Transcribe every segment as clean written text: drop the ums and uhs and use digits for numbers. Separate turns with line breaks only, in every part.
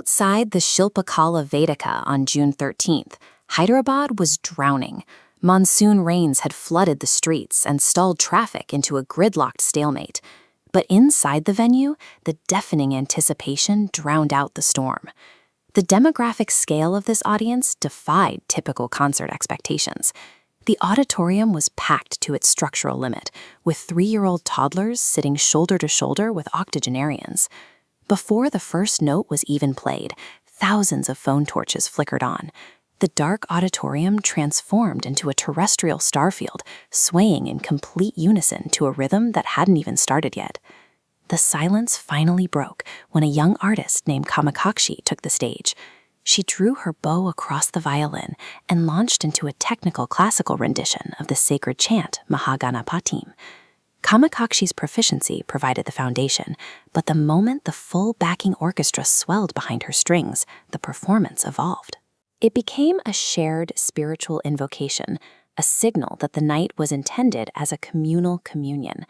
Outside the Shilpakala Vedika on June 13th, Hyderabad was drowning. Monsoon rains had flooded the streets and stalled traffic into a gridlocked stalemate. But inside the venue, the deafening anticipation drowned out the storm. The demographic scale of this audience defied typical concert expectations. The auditorium was packed to its structural limit, with 3-year-old toddlers sitting shoulder to shoulder with octogenarians. Before the first note was even played, thousands of phone torches flickered on. The dark auditorium transformed into a terrestrial starfield, swaying in complete unison to a rhythm that hadn't even started yet. The silence finally broke when a young artist named Kamakakshi took the stage. She drew her bow across the violin and launched into a technical classical rendition of the sacred chant Mahaganapatim. Kamakakshi's proficiency provided the foundation, but the moment the full backing orchestra swelled behind her strings, the performance evolved. It became a shared spiritual invocation, a signal that the night was intended as a communal communion.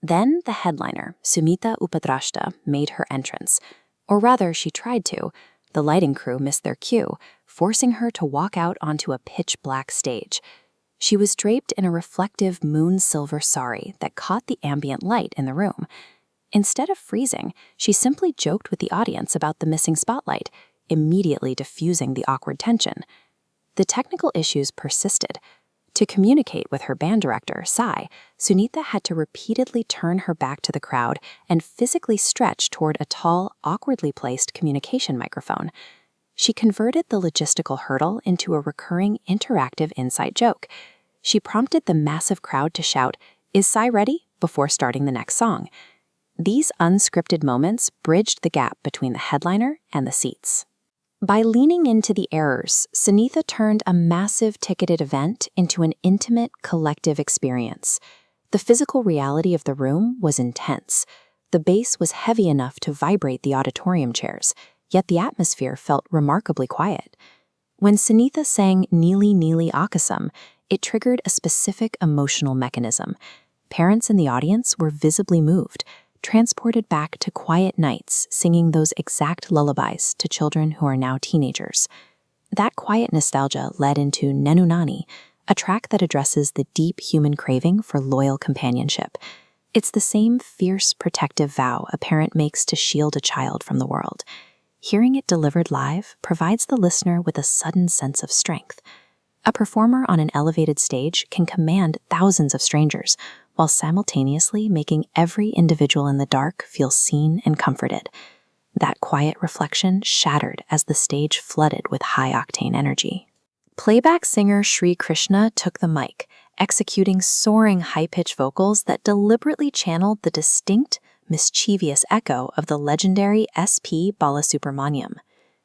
Then the headliner, Sunitha Upadrashta, made her entrance. Or rather, she tried to. The lighting crew missed their cue, forcing her to walk out onto a pitch-black stage. She was draped in a reflective moon-silver sari that caught the ambient light in the room. Instead of freezing, she simply joked with the audience about the missing spotlight, immediately diffusing the awkward tension. The technical issues persisted. To communicate with her band director, Sai, Sunitha had to repeatedly turn her back to the crowd and physically stretch toward a tall, awkwardly placed communication microphone. She converted the logistical hurdle into a recurring interactive inside joke. She prompted the massive crowd to shout, "Is Sai ready?" before starting the next song. These unscripted moments bridged the gap between the headliner and the seats. By leaning into the errors, Sunitha turned a massive ticketed event into an intimate, collective experience. The physical reality of the room was intense. The bass was heavy enough to vibrate the auditorium chairs, yet the atmosphere felt remarkably quiet. When Sunitha sang Neeli Neeli Akasam, it triggered a specific emotional mechanism. Parents in the audience were visibly moved, transported back to quiet nights singing those exact lullabies to children who are now teenagers. That quiet nostalgia led into Nenu Nani, a track that addresses the deep human craving for loyal companionship. It's the same fierce protective vow a parent makes to shield a child from the world. Hearing it delivered live provides the listener with a sudden sense of strength. A performer on an elevated stage can command thousands of strangers, while simultaneously making every individual in the dark feel seen and comforted. That quiet reflection shattered as the stage flooded with high-octane energy. Playback singer Sri Krishna took the mic, executing soaring high-pitched vocals that deliberately channeled the distinct, mischievous echo of the legendary S.P. Balasubramaniam.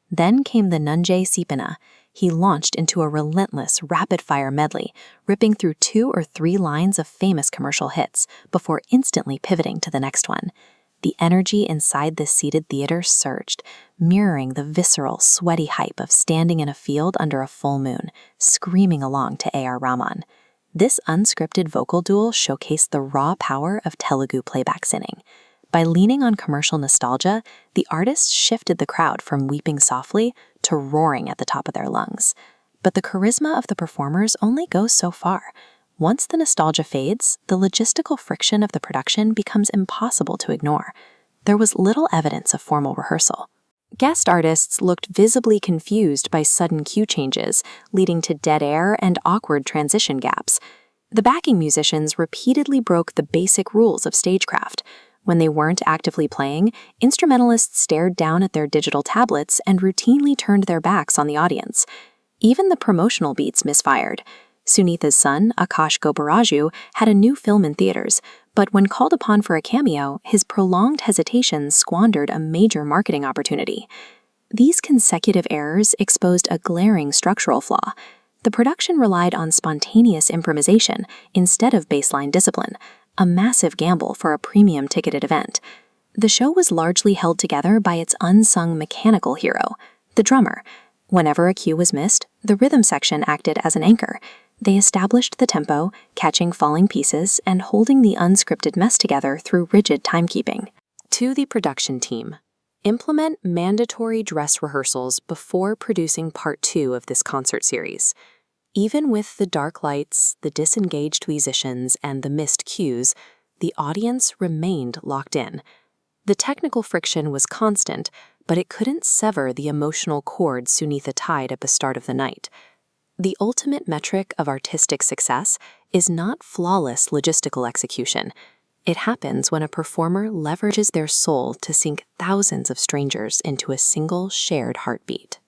Then came the Nunjay Sipana. He launched into a relentless, rapid-fire medley, ripping through 2 or 3 lines of famous commercial hits before instantly pivoting to the next one. The energy inside this seated theater surged, mirroring the visceral, sweaty hype of standing in a field under a full moon, screaming along to A.R. Rahman. This unscripted vocal duel showcased the raw power of Telugu playback singing. By leaning on commercial nostalgia, the artists shifted the crowd from weeping softly to roaring at the top of their lungs. But the charisma of the performers only goes so far. Once the nostalgia fades, the logistical friction of the production becomes impossible to ignore. There was little evidence of formal rehearsal. Guest artists looked visibly confused by sudden cue changes, leading to dead air and awkward transition gaps. The backing musicians repeatedly broke the basic rules of stagecraft. When they weren't actively playing, instrumentalists stared down at their digital tablets and routinely turned their backs on the audience. Even the promotional beats misfired. Sunitha's son, Akash Goparaju, had a new film in theaters, but when called upon for a cameo, his prolonged hesitation squandered a major marketing opportunity. These consecutive errors exposed a glaring structural flaw. The production relied on spontaneous improvisation instead of baseline discipline, a massive gamble for a premium ticketed event. The show was largely held together by its unsung mechanical hero, the drummer. Whenever a cue was missed, the rhythm section acted as an anchor. They established the tempo, catching falling pieces and holding the unscripted mess together through rigid timekeeping. To the production team. Implement mandatory dress rehearsals before producing part 2 of this concert series. Even with the dark lights, the disengaged musicians, and the missed cues, the audience remained locked in. The technical friction was constant, but it couldn't sever the emotional cord Sunitha tied at the start of the night. The ultimate metric of artistic success is not flawless logistical execution. It happens when a performer leverages their soul to sink thousands of strangers into a single shared heartbeat.